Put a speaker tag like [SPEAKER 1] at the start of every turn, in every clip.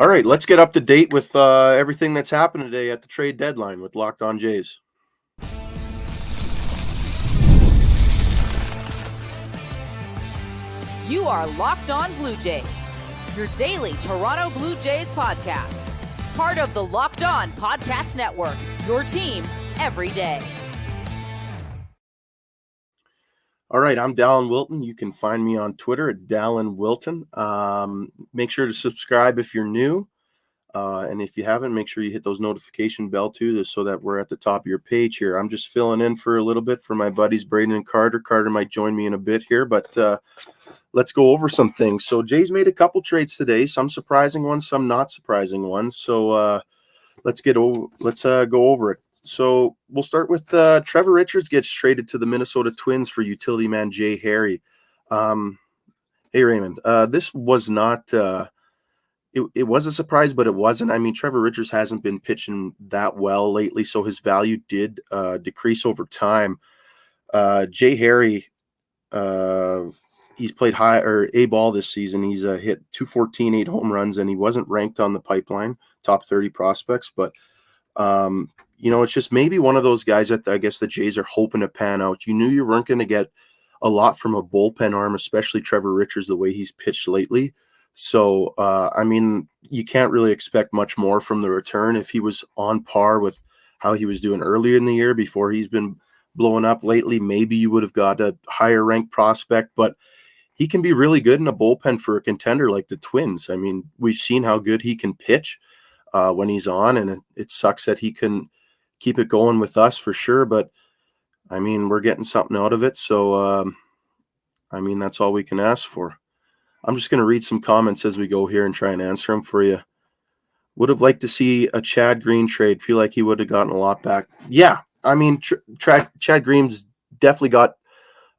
[SPEAKER 1] All right, let's get up to date with everything that's happened today at the trade deadline with Locked On Jays.
[SPEAKER 2] You are Locked On Blue Jays, your daily Toronto Blue Jays podcast. Part of the Locked On Podcast Network, your team every day.
[SPEAKER 1] All right, I'm Dallin Wilton. You can find me on Twitter at Dallin Wilton. Make sure to subscribe if you're new. And if you haven't, make sure you hit those notification bell too, so that we're at the top of your page here. I'm just filling in for a little bit for my buddies Braden and Carter. Carter might join me in a bit here, but let's go over some things. So Jays made a couple trades today, some surprising ones, some not surprising ones. So let's go over it. So we'll start with Trevor Richards gets traded to the Minnesota Twins for utility man Jay Harry. Hey Raymond, this was not. It was a surprise, but it wasn't. I mean, Trevor Richards hasn't been pitching that well lately, so his value did decrease over time. Jay Harry, he's played high or A ball this season. He's hit 214, 8 home runs, and he wasn't ranked on the pipeline, top 30 prospects. But, it's just maybe one of those guys that I guess the Jays are hoping to pan out. You knew you weren't going to get a lot from a bullpen arm, especially Trevor Richards, the way he's pitched lately. So, you can't really expect much more from the return. If he was on par with how he was doing earlier in the year before he's been blowing up lately, maybe you would have got a higher ranked prospect, but he can be really good in a bullpen for a contender like the Twins. I mean, we've seen how good he can pitch when he's on, and it sucks that he can keep it going with us for sure, but I mean, we're getting something out of it. So, that's all we can ask for. I'm just going to read some comments as we go here and try and answer them for you. Would have liked to see a Chad Green trade. Feel like he would have gotten a lot back. Yeah, I mean, Chad Green's definitely got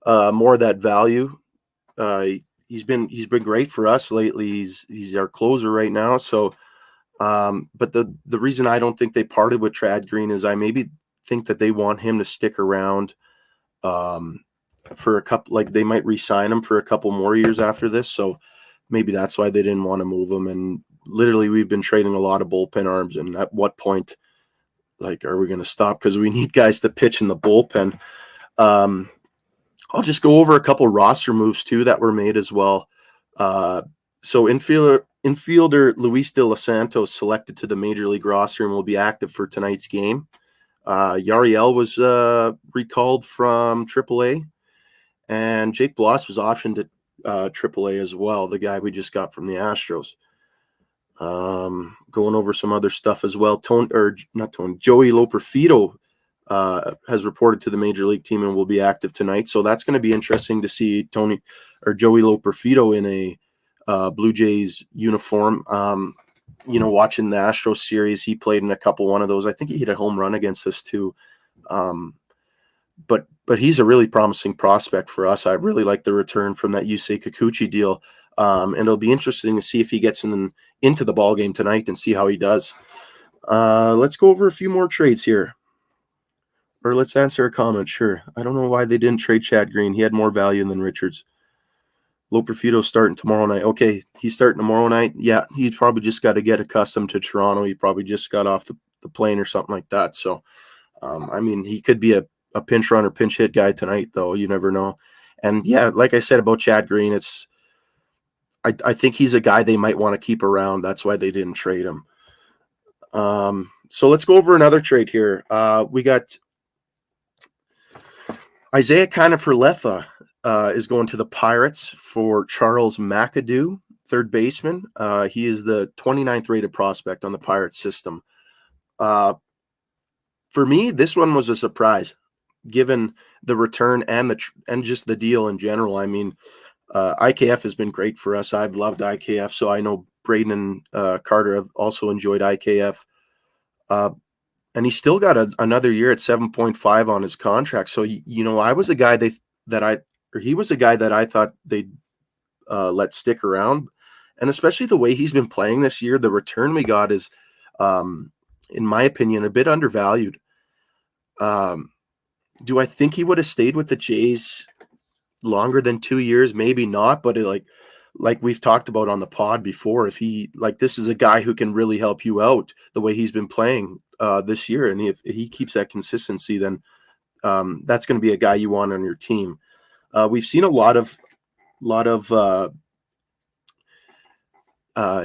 [SPEAKER 1] more of that value. He's been great for us lately. He's our closer right now. So, but the reason I don't think they parted with Chad Green is I maybe think that they want him to stick around. For a couple, like they might re-sign him for a couple more years after this. So maybe that's why they didn't want to move him. And literally we've been trading a lot of bullpen arms. And at what point, like, are we going to stop? Because we need guys to pitch in the bullpen. I'll just go over a couple roster moves too that were made as well. So infielder Luis De Los Santos selected to the Major League roster and will be active for tonight's game. Yariel was recalled from AAA. And Jake Bloss was optioned to AAA as well, the guy we just got from the Astros. Going over some other stuff as well. Joey Loperfido has reported to the Major League team and will be active tonight. So that's going to be interesting to see Joey Loperfido in a Blue Jays uniform. Watching the Astros series, he played in one of those. I think he hit a home run against us too. But he's a really promising prospect for us. I really like the return from that Yusei Kikuchi deal. And it'll be interesting to see if he gets into the ball game tonight and see how he does. Let's go over a few more trades here. Or let's answer a comment, sure. I don't know why they didn't trade Chad Green. He had more value than Richards. Loperfido's starting tomorrow night. Okay, he's starting tomorrow night. Yeah, he's probably just got to get accustomed to Toronto. He probably just got off the plane or something like that. So, he could be a pinch runner, pinch hit guy tonight, though. You never know. And yeah, like I said about Chad Green, I think he's a guy they might want to keep around. That's why they didn't trade him. So let's go over another trade here. We got Isaiah Kiner-Falefa is going to the Pirates for Charles McAdoo, third baseman. He is the 29th rated prospect on the Pirates system. For me, this one was a surprise, given the return and just the deal in general. I mean, IKF has been great for us. I've loved IKF, so I know Braden and Carter have also enjoyed IKF. And he's still got another year at 7.5 on his contract. So, I was a guy he was a guy that I thought they'd let stick around. And especially the way he's been playing this year, the return we got is, in my opinion, a bit undervalued. Do I think he would have stayed with the Jays longer than 2 years? Maybe not, but like we've talked about on the pod before, if he, like, this is a guy who can really help you out the way he's been playing this year. And if he keeps that consistency, then that's going to be a guy you want on your team. We've seen a lot of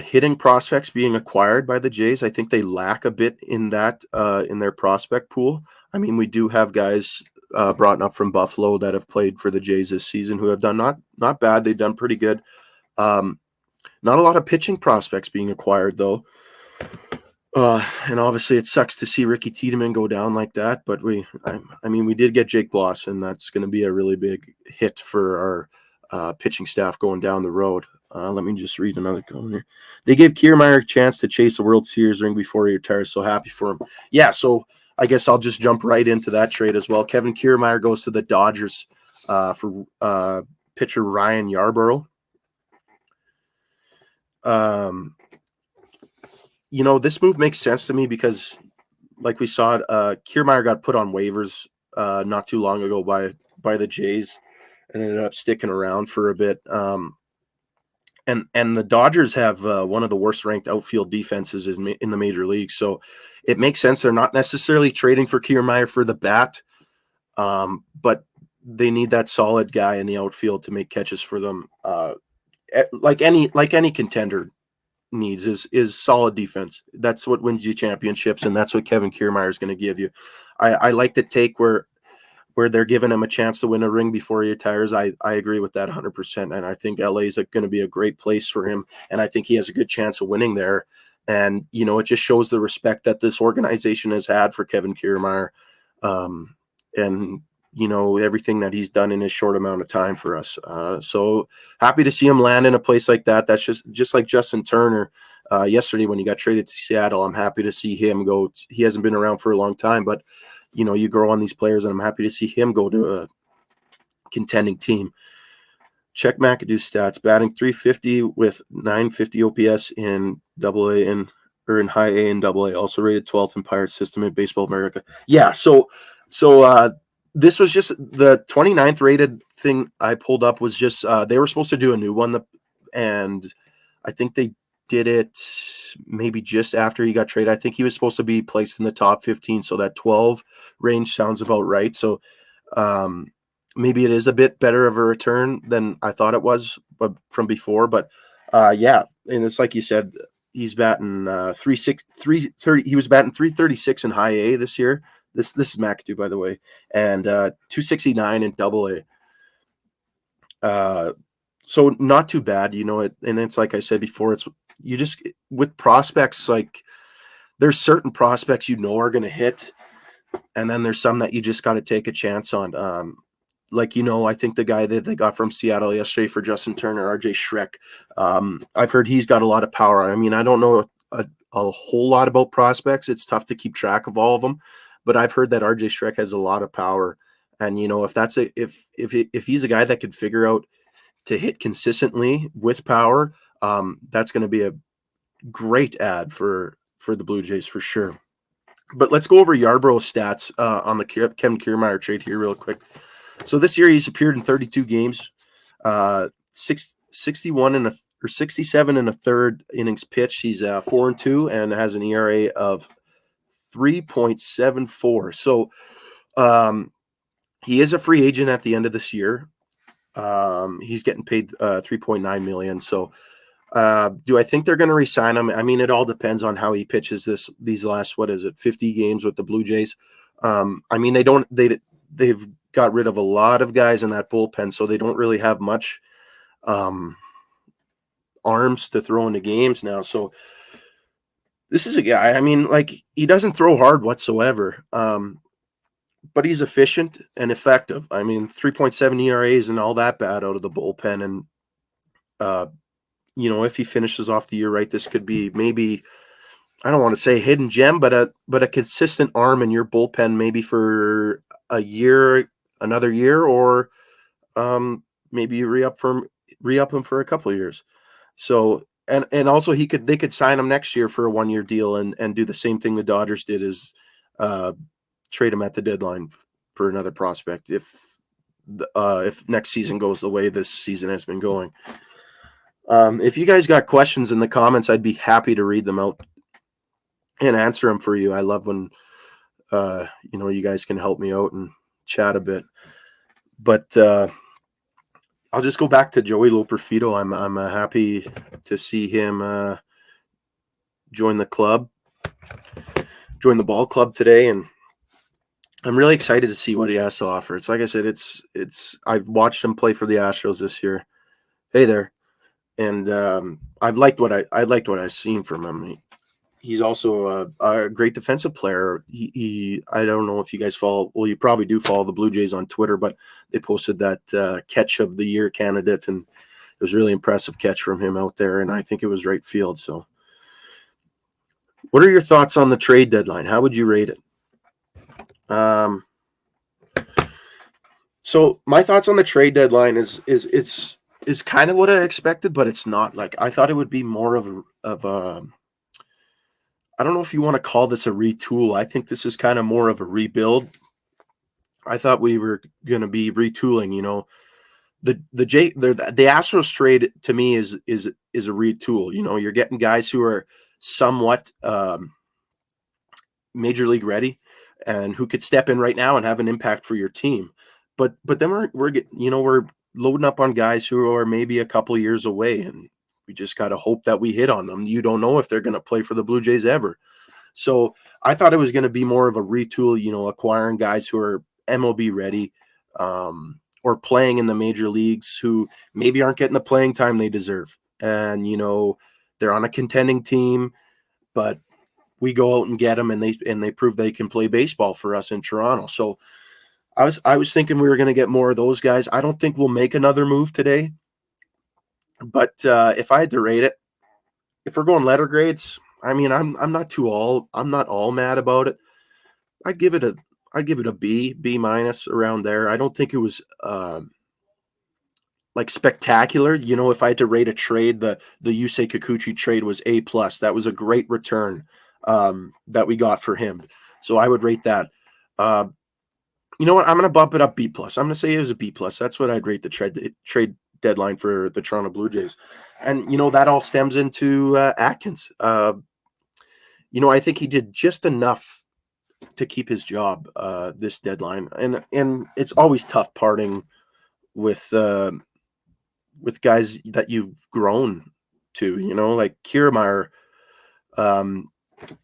[SPEAKER 1] hitting prospects being acquired by the Jays. I think they lack a bit in that in their prospect pool. I mean, we do have guys brought up from Buffalo that have played for the Jays this season who have done not bad. They've done pretty good. Not a lot of pitching prospects being acquired, though. And obviously it sucks to see Ricky Tiedemann go down like that, but I mean, we did get Jake Bloss, and that's going to be a really big hit for our pitching staff going down the road. Let me just read another comment here. They gave Kiermaier a chance to chase a World Series ring before he retires. So happy for him. Yeah, so I guess I'll just jump right into that trade as well. Kevin Kiermaier goes to the Dodgers for pitcher Ryan Yarbrough. This move makes sense to me because, like we saw, Kiermaier got put on waivers not too long ago by the Jays and ended up sticking around for a bit. And the Dodgers have one of the worst ranked outfield defenses in the major leagues. So it makes sense. They're not necessarily trading for Kiermaier for the bat, but they need that solid guy in the outfield to make catches for them. Like any contender needs is solid defense. That's what wins you championships, and that's what Kevin Kiermaier is going to give you. I like the take where they're giving him a chance to win a ring before he retires. I agree with that 100%, and I think LA is going to be a great place for him, and I think he has a good chance of winning there. And it just shows the respect that this organization has had for Kevin Kiermaier, and everything that he's done in his short amount of time for us. So happy to see him land in a place like that. That's just like Justin Turner yesterday when he got traded to Seattle. I'm happy to see him go. He hasn't been around for a long time, but you grow on these players, and I'm happy to see him go to a contending team. Check McAdoo's stats: batting .350 with .950 OPS in AA or in high A and AA. Also rated 12th in Pirate System in Baseball America. Yeah, so this was just the 29th rated thing I pulled up was just they were supposed to do a new one, and I think they did it maybe just after he got traded. I think he was supposed to be placed in the top 15, so that 12 range sounds about right. So maybe it is a bit better of a return than I thought it was from before. But yeah, and it's like you said, he's batting 330. He was batting 336 in high A this year. This is McAdoo, by the way, and 269 in double A. So not too bad, and it's like I said before, it's you just with prospects, like there's certain prospects are going to hit, and then there's some that you just got to take a chance on. I think the guy that they got from Seattle yesterday for Justin Turner, RJ Schreck, I've heard he's got a lot of power. I mean, I don't know a whole lot about prospects. It's tough to keep track of all of them, but I've heard that RJ Schreck has a lot of power. And, if he's a guy that could figure out to hit consistently with power, that's going to be a great ad for the Blue Jays for sure. But let's go over Yarbrough's stats on the Kevin Kiermaier trade here real quick. So this year he's appeared in 32 games, 67 and a third innings pitched. He's 4-2 and has an ERA of 3.74. So he is a free agent at the end of this year. He's getting paid $3.9 million. So do I think they're going to re-sign him? I mean, it all depends on how he pitches these last 50 games with the Blue Jays. I mean, they've got rid of a lot of guys in that bullpen, so they don't really have much arms to throw into games now. So this is a guy, I mean, like, he doesn't throw hard whatsoever, but he's efficient and effective. I mean, 3.7 ERA isn't all that bad out of the bullpen. And, if he finishes off the year right, this could be maybe, I don't want to say hidden gem, but a consistent arm in your bullpen, maybe for a year, another year, or maybe re-up him for a couple of years. So, and also they could sign him next year for a 1-year deal and do the same thing the Dodgers did, is trade him at the deadline for another prospect if next season goes the way this season has been going. If you guys got questions in the comments, I'd be happy to read them out and answer them for you. I love when you guys can help me out and chat a bit. But I'll just go back to Joey Loperfido. I'm happy to see him join the ball club today, and I'm really excited to see what he has to offer. It's like I said, I've watched him play for the Astros this year. Hey there, and I've liked what I've seen from him. He's also a great defensive player. I don't know if you guys follow. Well, you probably do follow the Blue Jays on Twitter, but they posted that catch of the year candidate, and it was a really impressive catch from him out there. And I think it was right field. So, what are your thoughts on the trade deadline? How would you rate it? So my thoughts on the trade deadline is kind of what I expected, but it's not. Like, I thought it would be more of a I don't know if you want to call this a retool. I think this is kind of more of a rebuild. I thought we were going to be retooling. The Astros trade to me is a retool. You're getting guys who are somewhat major league ready and who could step in right now and have an impact for your team. But then we're loading up on guys who are maybe a couple years away, and we just got to hope that we hit on them. You don't know if they're going to play for the Blue Jays ever. So I thought it was going to be more of a retool, acquiring guys who are MLB ready or playing in the major leagues who maybe aren't getting the playing time they deserve. And, they're on a contending team, but we go out and get them, and they prove they can play baseball for us in Toronto. So I was thinking we were going to get more of those guys. I don't think we'll make another move today. But if I had to rate it, if we're going letter grades, I mean, I'm not all mad about it. I'd give it a B minus around there. I don't think it was like spectacular. If I had to rate a trade, the Yusei Kikuchi trade was A plus. That was a great return that we got for him. So I would rate that. You know what? I'm going to bump it up B plus. I'm going to say it was a B plus. That's what I'd rate the trade deadline for the Toronto Blue Jays. And, that all stems into Atkins. I think he did just enough to keep his job this deadline. And it's always tough parting with guys that you've grown to, like Kiermaier,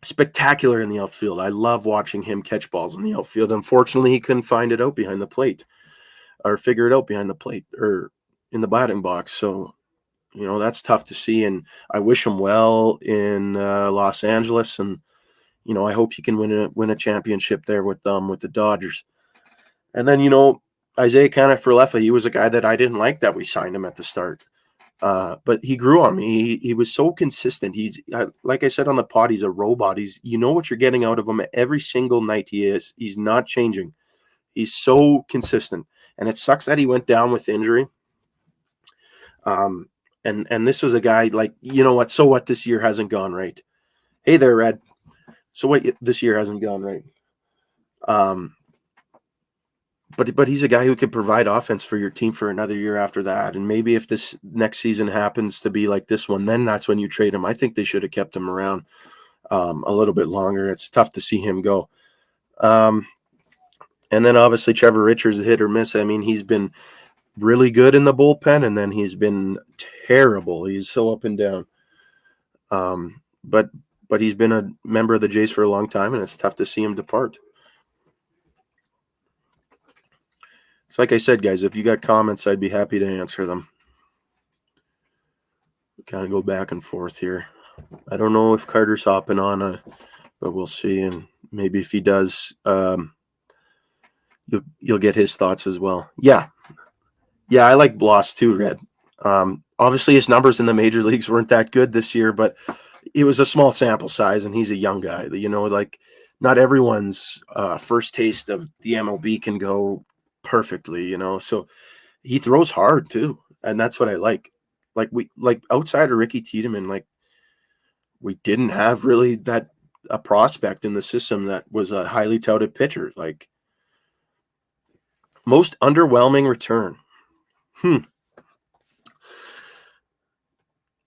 [SPEAKER 1] spectacular in the outfield. I love watching him catch balls in the outfield. Unfortunately, he couldn't find it out behind the plate or figure it out behind the plate or in the batting box. So, that's tough to see. And I wish him well in Los Angeles. And, I hope he can win a championship there with the Dodgers. And then, Isaiah Kiner-Falefa, he was a guy that I didn't like that we signed him at the start. But he grew on me. He was so consistent. Like I said on the pod, he's a robot. You know what you're getting out of him every single night. He's not changing. He's so consistent. And it sucks that he went down with injury. And this was a guy like, what? So what? This year hasn't gone right. Hey there, Red. So what? This year hasn't gone right. But he's a guy who can provide offense for your team for another year after that. And maybe if this next season happens to be like this one, then that's when you trade him. I think they should have kept him around a little bit longer. It's tough to see him go. And then obviously Trevor Richards, a hit or miss. I mean, he's been really good in the bullpen, and then he's been terrible. He's so up and down. But he's been a member of the Jays for a long time, and it's tough to see him depart. So like I said, guys, if you got comments, I'd be happy to answer them. Kind of go back and forth here. I don't know if Carter's hopping on, but we'll see. And maybe if he does, you'll get his thoughts as well. Yeah, I like Bloss too, Red. Obviously, his numbers in the major leagues weren't that good this year, but it was a small sample size, and he's a young guy. Like not everyone's first taste of the MLB can go perfectly, so he throws hard too, and that's what I like. Like outside of Ricky Tiedemann, like we didn't have really a prospect in the system that was a highly touted pitcher. Like most underwhelming return.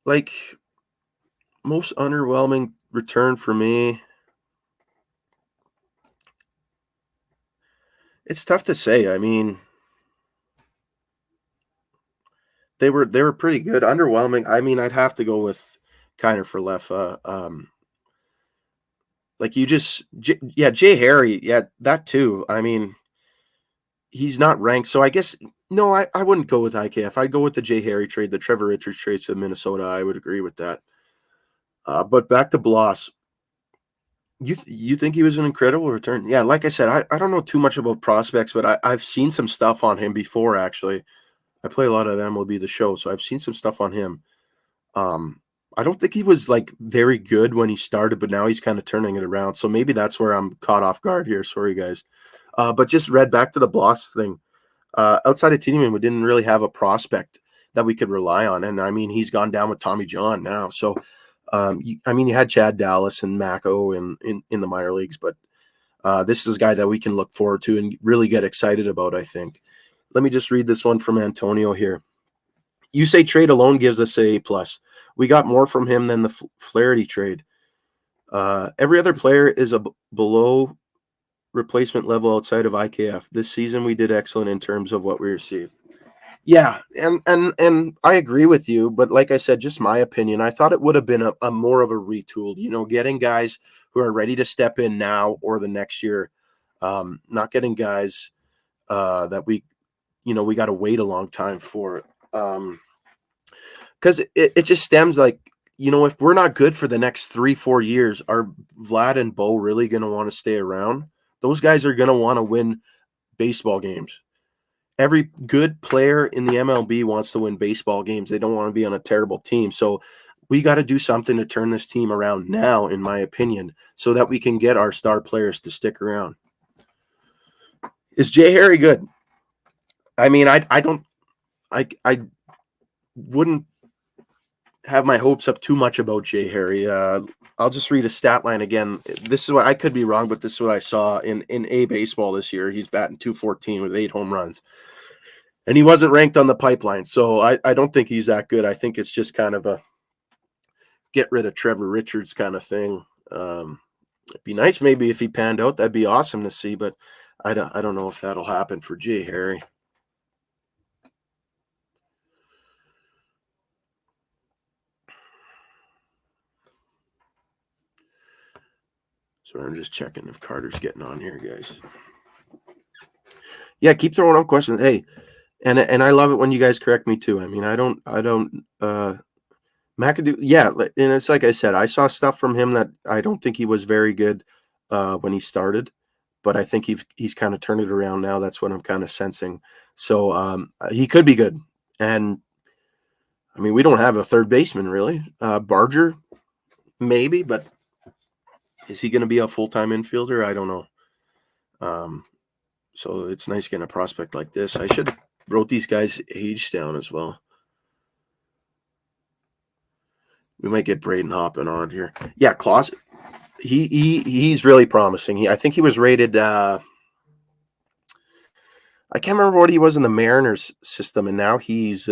[SPEAKER 1] like most underwhelming return for me. It's tough to say. I mean, they were pretty good. Underwhelming. I mean, I'd have to go with Kiermaier for Leffa. Like you just, yeah, Jay Harry, yeah, that too. I mean, he's not ranked, so I guess no, I wouldn't go with IKF. I'd go with the Jay Harry trade, the Trevor Richards trade to Minnesota. I would agree with that. But back to Bloss. You think he was an incredible return? Yeah, like I said, I don't know too much about prospects, but I've seen some stuff on him before, actually. I play a lot of MLB The Show, so I've seen some stuff on him. I don't think he was like very good when he started, but now he's kind of turning it around. So maybe that's where I'm caught off guard here. Sorry, guys. But just read back to the Bloss thing. Outside of Tiedemann, we didn't really have a prospect that we could rely on. And I mean, he's gone down with Tommy John now. So, you had Chad Dallas and Mako in the minor leagues, but this is a guy that we can look forward to and really get excited about, I think. Let me just read this one from Antonio here. You say trade alone gives us a plus. We got more from him than the Flaherty trade. Every other player is below replacement level outside of IKF. This season we did excellent in terms of what we received. Yeah, and I agree with you, but like I said, just my opinion, I thought it would have been a more of a retooled, getting guys who are ready to step in now or the next year, not getting guys that we got to wait a long time for. Because it just stems like, if we're not good for the next 3-4 years, are Vlad and Bo really going to want to stay around? Those guys are going to want to win baseball games. Every good player in the MLB wants to win baseball games. They don't want to be on a terrible team. So we got to do something to turn this team around now, in my opinion, so that we can get our star players to stick around. Is Jay Harry good? I mean, I wouldn't have my hopes up too much about Jay Harry. I'll just read a stat line again. This is what I could be wrong, but this is what I saw in A baseball this year. He's batting .214 with 8 home runs. And he wasn't ranked on the pipeline. So I don't think he's that good. I think it's just kind of a get rid of Trevor Richards kind of thing. It'd be nice maybe if he panned out. That'd be awesome to see, but I don't know if that'll happen for Jay Harry. So I'm just checking if Carter's getting on here, guys. Yeah, keep throwing out questions. Hey, and I love it when you guys correct me too. I mean, I don't McAdoo, yeah, and it's like I said, I saw stuff from him that I don't think he was very good when he started, but I think he's kind of turned it around now. That's what I'm kind of sensing. So he could be good. And I mean, we don't have a third baseman really. Barger, maybe, but is he going to be a full-time infielder? I don't know. So it's nice getting a prospect like this. I should have wrote these guys' age down as well. We might get Braden hopping on here. Yeah, Klaus, he's really promising. I think he was rated. I can't remember what he was in the Mariners system, and now he's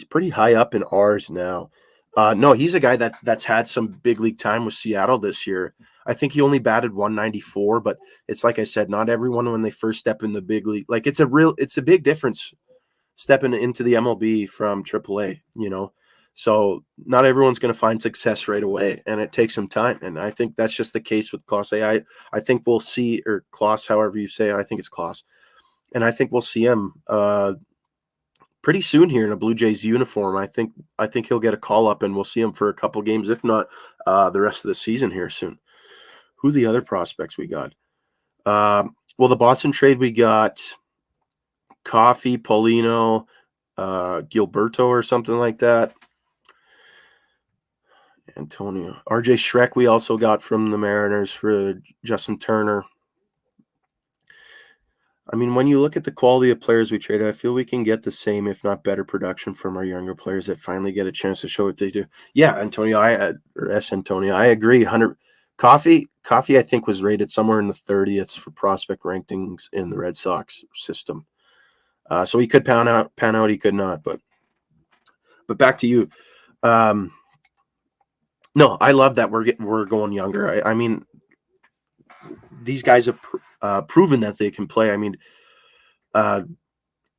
[SPEAKER 1] pretty high up in ours now. No, he's a guy that's had some big league time with Seattle this year. I think he only batted 194, but it's like I said, not everyone when they first step in the big league, like it's a big difference stepping into the MLB from AAA, So not everyone's going to find success right away, and it takes some time. And I think that's just the case with Klaus. I think we'll see, or Klaus, however you say it, I think it's Klaus. And I think we'll see him pretty soon here in a Blue Jays uniform. I think he'll get a call up, and we'll see him for a couple games, if not the rest of the season here soon. Who are the other prospects we got? Well, the Boston trade, we got Coffey, Paulino, Gilberto or something like that. Antonio. RJ Schreck we also got from the Mariners for Justin Turner. I mean, when you look at the quality of players we traded, I feel we can get the same, if not better, production from our younger players that finally get a chance to show what they do. Yeah, Antonio, Antonio, I agree. 100. Coffey, I think, was rated somewhere in the 30th for prospect rankings in the Red Sox system. So he could pan out, he could not. But back to you. No, I love that we're going younger. I mean, these guys have proven that they can play. I mean, uh,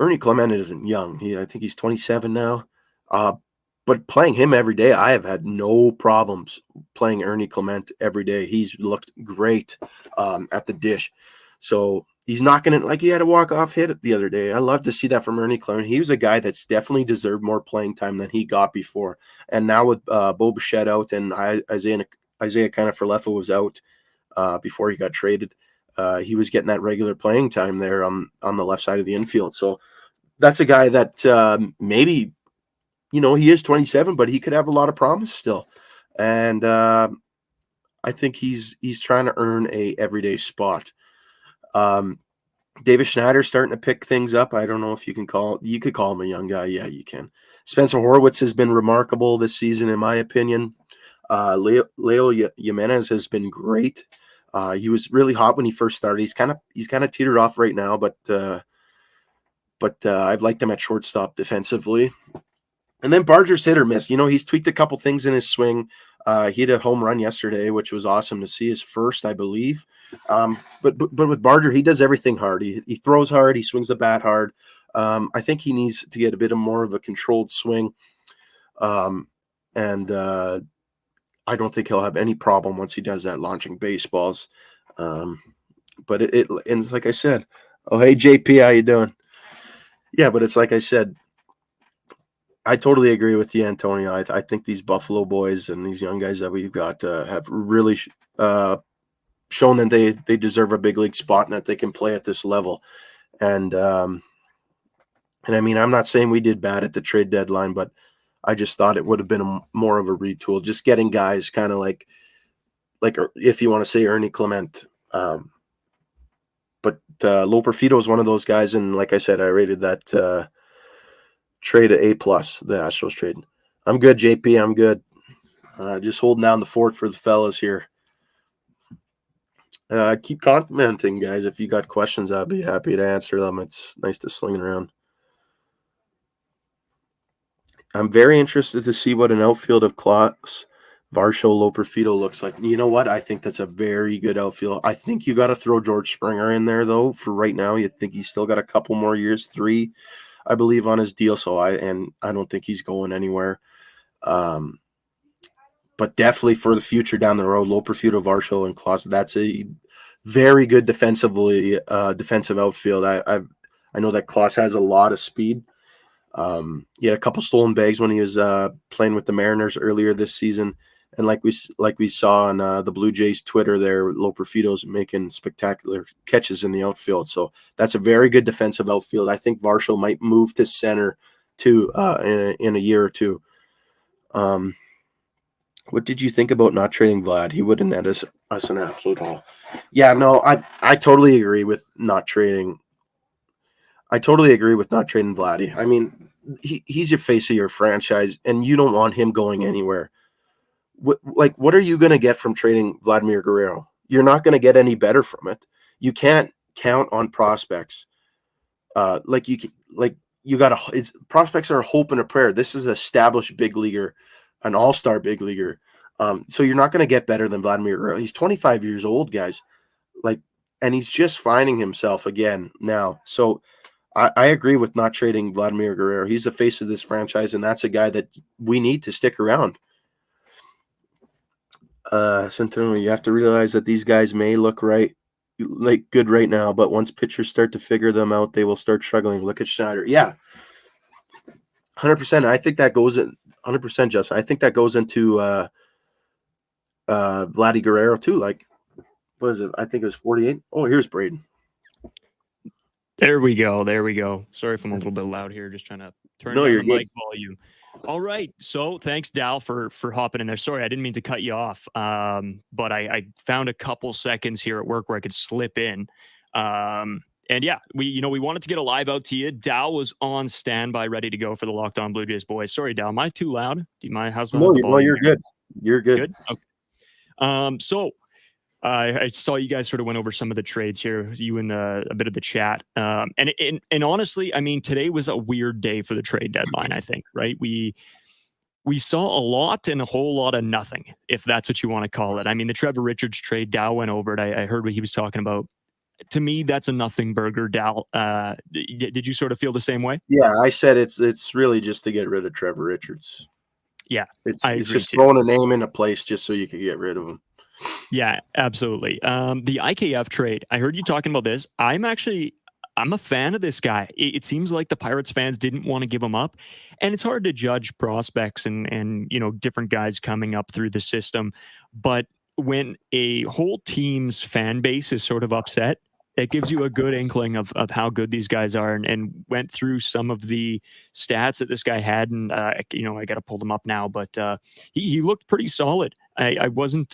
[SPEAKER 1] Ernie Clement isn't young. I think he's 27 now. But playing him every day, I have had no problems playing Ernie Clement every day. He's looked great at the dish. So he's not going to, like, he had a walk-off hit the other day. I love to see that from Ernie Clement. He was a guy that's definitely deserved more playing time than he got before. And now with Bo Bichette out and Isaiah Kiner-Falefa was out before he got traded, he was getting that regular playing time there on the left side of the infield. So that's a guy that maybe, he is 27, but he could have a lot of promise still. And I think he's trying to earn a everyday spot. Davis Schneider's starting to pick things up. I don't know if you could call him a young guy. Yeah, you can. Spencer Horwitz has been remarkable this season, in my opinion. Leo Jimenez has been great. He was really hot when he first started. He's kind of teetered off right now, but I've liked him at shortstop defensively. And then Barger's hit or miss. He's tweaked a couple things in his swing. He had a home run yesterday, which was awesome to see, his first, I believe. But with Barger, he does everything hard. He throws hard. He swings the bat hard. I think he needs to get a bit more of a controlled swing. And I don't think he'll have any problem once he does that launching baseballs. But it's like I said, oh, hey, JP, how you doing? Yeah, but it's like I said, I totally agree with you, Antonio. I think these Buffalo boys and these young guys that we've got have really shown that they deserve a big league spot and that they can play at this level. And I mean, I'm not saying we did bad at the trade deadline, but I just thought it would have been more of a retool, just getting guys kind of like if you want to say Ernie Clement. But Loperfido is one of those guys, and like I said, I rated that trade at A+, the Astros trade. I'm good, JP. I'm good. Just holding down the fort for the fellas here. Keep commenting, guys. If you got questions, I'll be happy to answer them. It's nice to sling it around. I'm very interested to see what an outfield of Klaus, Varsho, Loperfido looks like. You know what? I think that's a very good outfield. I think you got to throw George Springer in there, though, for right now. You think he's still got a couple more years, 3, I believe, on his deal. So I don't think he's going anywhere. But definitely for the future down the road, Loperfido, Varsho, and Klaus, that's a very good defensive outfield. I know that Klaus has a lot of speed. He had a couple stolen bags when he was playing with the Mariners earlier this season, and like we saw on the Blue Jays Twitter, there Loperfido's making spectacular catches in the outfield. So that's a very good defensive outfield. I think Varsho might move to center too in a year or two. What did you think about not trading Vlad? He wouldn't net us an absolute haul. Yeah, no, I totally agree with not trading. I totally agree with not trading Vladdy. I mean, he's your face of your franchise, and you don't want him going anywhere. What are you going to get from trading Vladimir Guerrero? You're not going to get any better from it. You can't count on prospects. Prospects are a hope and a prayer. This is an established big leaguer, an all-star big leaguer. So you're not going to get better than Vladimir Guerrero. He's 25 years old, guys. And he's just finding himself again now. So I agree with not trading Vladimir Guerrero. He's the face of this franchise, and that's a guy that we need to stick around. Centeno, you have to realize that these guys may look good right now, but once pitchers start to figure them out, they will start struggling. Look at Schneider. Yeah, 100%. I think that goes in 100%, Justin. I think that goes into Vladdy Guerrero too. Like, what is it? I think it was 48. Oh, here's Braden.
[SPEAKER 3] There we go. Sorry if I'm a little bit loud here. Just trying to turn down the mic volume. All right. So thanks, Dal, for hopping in there. Sorry, I didn't mean to cut you off. But I found a couple seconds here at work where I could slip in. And yeah, we wanted to get a live out to you. Dal was on standby, ready to go for the Locked On Blue Jays boys. Sorry, Dal. Am I too loud? Do you mind? How's the volume?
[SPEAKER 1] No, you're good. You're good.
[SPEAKER 3] Okay. So I saw you guys sort of went over some of the trades here, you and a bit of the chat. And honestly, I mean, today was a weird day for the trade deadline, I think, right? We we saw a lot and a whole lot of nothing, if that's what you want to call it. I mean, the Trevor Richards trade, Dow went over it. I heard what he was talking about. To me, that's a nothing burger, Dal. Did you sort of feel the same way?
[SPEAKER 1] Yeah, I said it's really just to get rid of Trevor Richards.
[SPEAKER 3] Yeah,
[SPEAKER 1] it's
[SPEAKER 3] agree
[SPEAKER 1] just
[SPEAKER 3] too.
[SPEAKER 1] throwing a name in a place just so you can get rid of him.
[SPEAKER 3] Yeah, absolutely. The IKF trade, I heard you talking about this. I'm a fan of this guy. It seems like the Pirates fans didn't want to give him up, and it's hard to judge prospects and different guys coming up through the system. But when a whole team's fan base is sort of upset, it gives you a good inkling of how good these guys are, and went through some of the stats that this guy had, and I got to pull them up now, but he looked pretty solid. I wasn't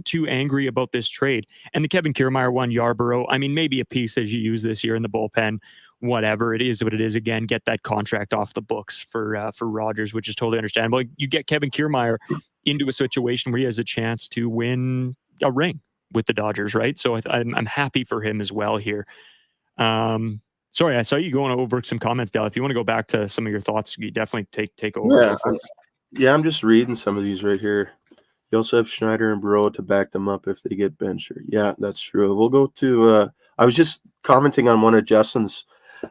[SPEAKER 3] too angry about this trade. And the Kevin Kiermaier one, Yarborough, I mean, maybe a piece that you use this year in the bullpen, whatever. It is what it is. Again, get that contract off the books for Rogers, which is totally understandable. You get Kevin Kiermaier into a situation where he has a chance to win a ring with the Dodgers, right? So I'm happy for him as well here. Sorry, I saw you going over some comments, Dal. If you want to go back to some of your thoughts, you definitely take over.
[SPEAKER 1] Yeah, I'm just reading some of these right here. You also have Schneider and Burrow to back them up if they get benched. Yeah, that's true. We'll go to I was just commenting on one of Justin's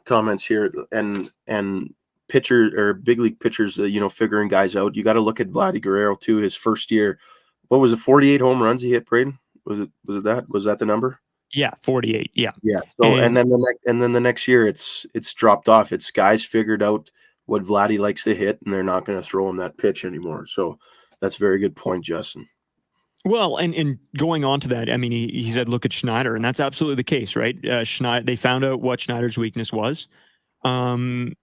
[SPEAKER 1] comments here, and pitcher or big league pitchers, figuring guys out. You got to look at Vladdy Guerrero too. His first year, what was it? 48 home runs he hit, Braden? Was that the number?
[SPEAKER 3] Yeah, 48. Yeah.
[SPEAKER 1] Yeah. So and then the next year it's dropped off. It's guys figured out what Vladdy likes to hit, and they're not going to throw him that pitch anymore. So that's a very good point, Justin.
[SPEAKER 3] Well, and going on to that, I mean, he said, look at Schneider, and that's absolutely the case, right? They found out what Schneider's weakness was. And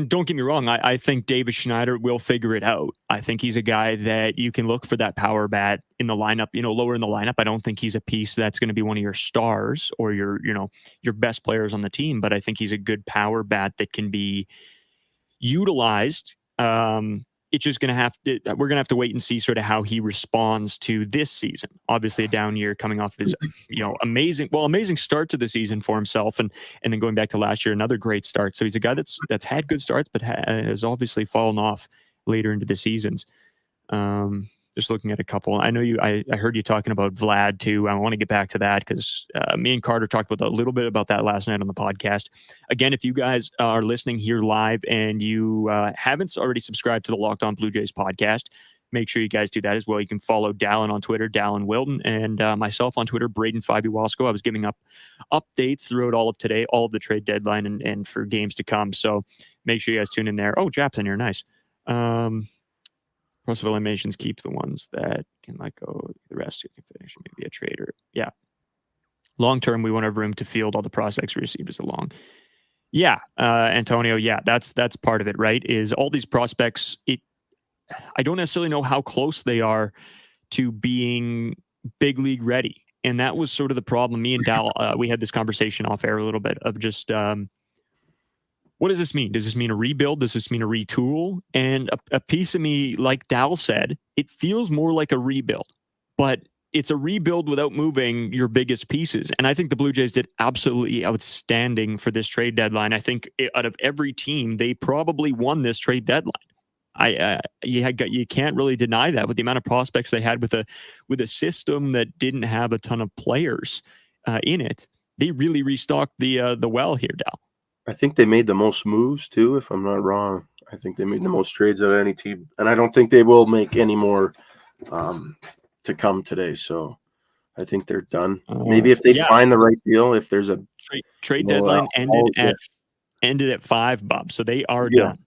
[SPEAKER 3] don't get me wrong, I think David Schneider will figure it out. I think he's a guy that you can look for that power bat in the lineup, lower in the lineup. I don't think he's a piece that's going to be one of your stars or your best players on the team, but I think he's a good power bat that can be utilized. It's just we're going to have to wait and see sort of how he responds to this season. Obviously a down year coming off of his, amazing start to the season for himself. And then going back to last year, another great start. So he's a guy that's had good starts, but has obviously fallen off later into the seasons. Just looking at a couple, I know I heard you talking about Vlad too. I want to get back to that because me and Carter talked about a little bit about that last night on the podcast. Again, if you guys are listening here live and you haven't already subscribed to the Locked On Blue Jays podcast, make sure you guys do that as well. You can follow Dallin on Twitter, Dallin Wilton, and myself on Twitter, Braden Wasco. I was giving up updates throughout all of today, all of the trade deadline and for games to come. So make sure you guys tune in there. Oh, Jap's in here. Nice. Process of eliminations, keep the ones that can let go. The rest who can finish, maybe a trader. Yeah. Long term, we want to have room to field all the prospects we receive as a long. Yeah, Antonio. Yeah, that's part of it, right? Is all these prospects. I don't necessarily know how close they are to being big league ready, and that was sort of the problem. Me and Dal, we had this conversation off air a little bit of just. What does this mean? Does this mean a rebuild? Does this mean a retool? And a piece of me, like Dal said, it feels more like a rebuild, but it's a rebuild without moving your biggest pieces. And I think the Blue Jays did absolutely outstanding for this trade deadline. I think out of every team, they probably won this trade deadline. You can't really deny that with the amount of prospects they had with a system that didn't have a ton of players in it. They really restocked the well here, Dal.
[SPEAKER 1] I think they made the most moves too, if I'm not wrong. I think they made the most trades of any team, and I don't think they will make any more to come today. So I think they're done. Maybe if they find the right deal, if there's a
[SPEAKER 3] trade deadline ended at 5, Bob. So they are done.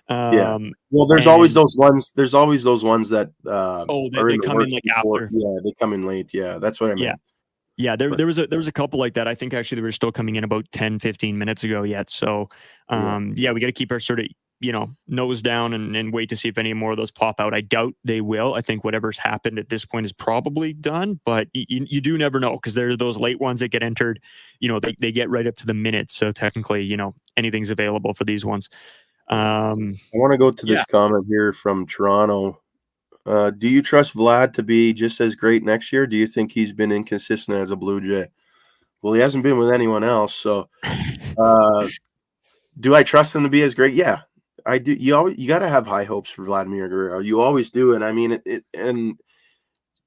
[SPEAKER 1] Well, there's always those ones. There's always those ones that
[SPEAKER 3] they come in like
[SPEAKER 1] before.
[SPEAKER 3] after.
[SPEAKER 1] Yeah, they come in late. Yeah, that's what I meant.
[SPEAKER 3] Yeah, there was a couple like that. I think actually they were still coming in about 10, 15 minutes ago yet. So, we got to keep our sort of, nose down and wait to see if any more of those pop out. I doubt they will. I think whatever's happened at this point is probably done, but you do never know because there are those late ones that get entered, they get right up to the minute. So technically, anything's available for these ones.
[SPEAKER 1] I want to go to this comment here from Toronto. Do you trust Vlad to be just as great next year? Do you think he's been inconsistent as a Blue Jay? Well, he hasn't been with anyone else. So do I trust him to be as great? Yeah. I do. You got to have high hopes for Vladimir Guerrero. You always do, and I mean and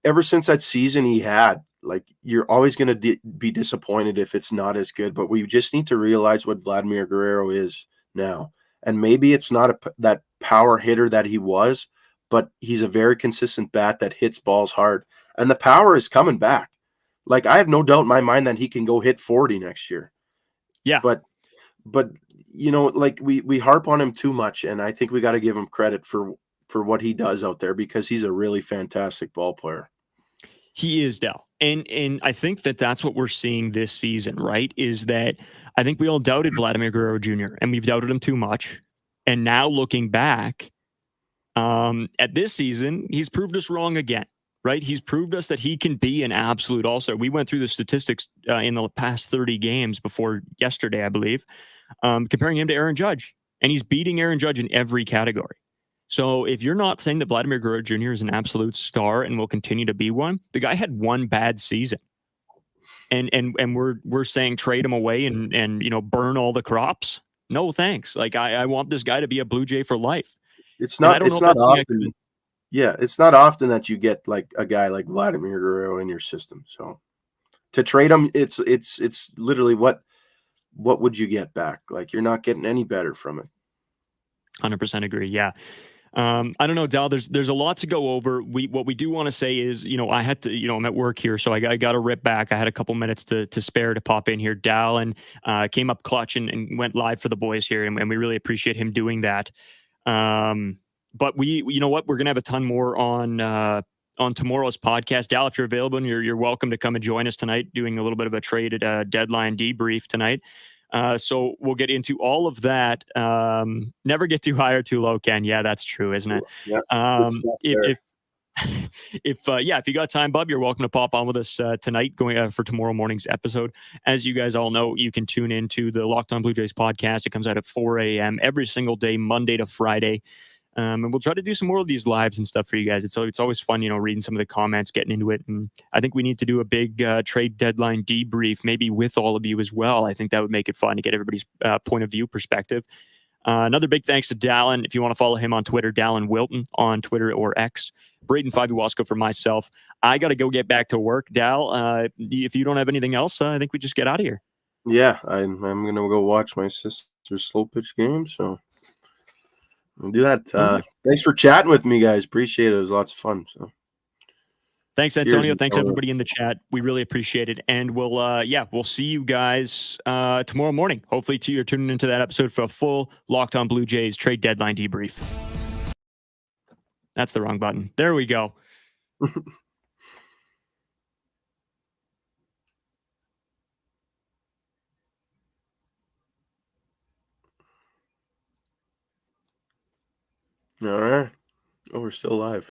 [SPEAKER 1] ever since that season he had, like, you're always going to be disappointed if it's not as good. But we just need to realize what Vladimir Guerrero is now, and maybe it's not that power hitter that he was, but he's a very consistent bat that hits balls hard, and the power is coming back. Like, I have no doubt in my mind that he can go hit 40 next year.
[SPEAKER 3] Yeah,
[SPEAKER 1] but like we harp on him too much, and I think we got to give him credit for what he does out there, because he's a really fantastic ball player.
[SPEAKER 3] He is, Dell. And I think that's what we're seeing this season, right? Is that I think we all doubted Vladimir Guerrero Jr. and we've doubted him too much. And now looking back at this season, he's proved us wrong again, right? He's proved us that he can be an absolute all-star. We went through the statistics in the past 30 games before yesterday, I believe, comparing him to Aaron Judge. And he's beating Aaron Judge in every category. So if you're not saying that Vladimir Guerrero Jr. is an absolute star and will continue to be one, the guy had one bad season. And we're saying trade him away and burn all the crops. No, thanks. Like, I want this guy to be a Blue Jay for life.
[SPEAKER 1] It's not often. Yeah, it's not often that you get like a guy like Vladimir Guerrero in your system. So to trade him, it's literally what would you get back? Like, you're not getting any better from it.
[SPEAKER 3] 100% agree. Yeah. I don't know, Dal, there's a lot to go over. What we do want to say is, I had to, I'm at work here, so I got to rip back. I had a couple minutes to spare to pop in here. Dallin came up clutch and went live for the boys here, and we really appreciate him doing that. But you know what, we're gonna have a ton more on tomorrow's podcast. Dal, if you're available, and you're welcome to come and join us tonight, doing a little bit of a trade deadline debrief tonight. So we'll get into all of that. Never get too high or too low, Ken. Yeah, that's true, isn't it?
[SPEAKER 1] Yeah,
[SPEAKER 3] if you got time, Bub, you're welcome to pop on with us tonight, going for tomorrow morning's episode. As you guys all know, you can tune into the Locked On Blue Jays podcast. It comes out at 4 a.m. every single day, Monday to Friday. And we'll try to do some more of these lives and stuff for you guys. It's always fun, reading some of the comments, getting into it. And I think we need to do a big trade deadline debrief, maybe with all of you as well. I think that would make it fun to get everybody's point of view perspective. Another big thanks to Dallin. If you want to follow him on Twitter, Dallin Wilton on Twitter or X. Braden Favuasco for myself. I got to go get back to work. Dal, if you don't have anything else, I think we just get out of here.
[SPEAKER 1] Yeah, I'm going to go watch my sister's slow pitch game, so we'll do that. Thanks for chatting with me, guys. Appreciate it. It was lots of fun. So,
[SPEAKER 3] thanks, Antonio. Thanks, everybody in the chat. We really appreciate it. And we'll see you guys tomorrow morning. Hopefully, you're tuning into that episode for a full Locked On Blue Jays trade deadline debrief. That's the wrong button. There we go.
[SPEAKER 1] All right. Oh, we're still live.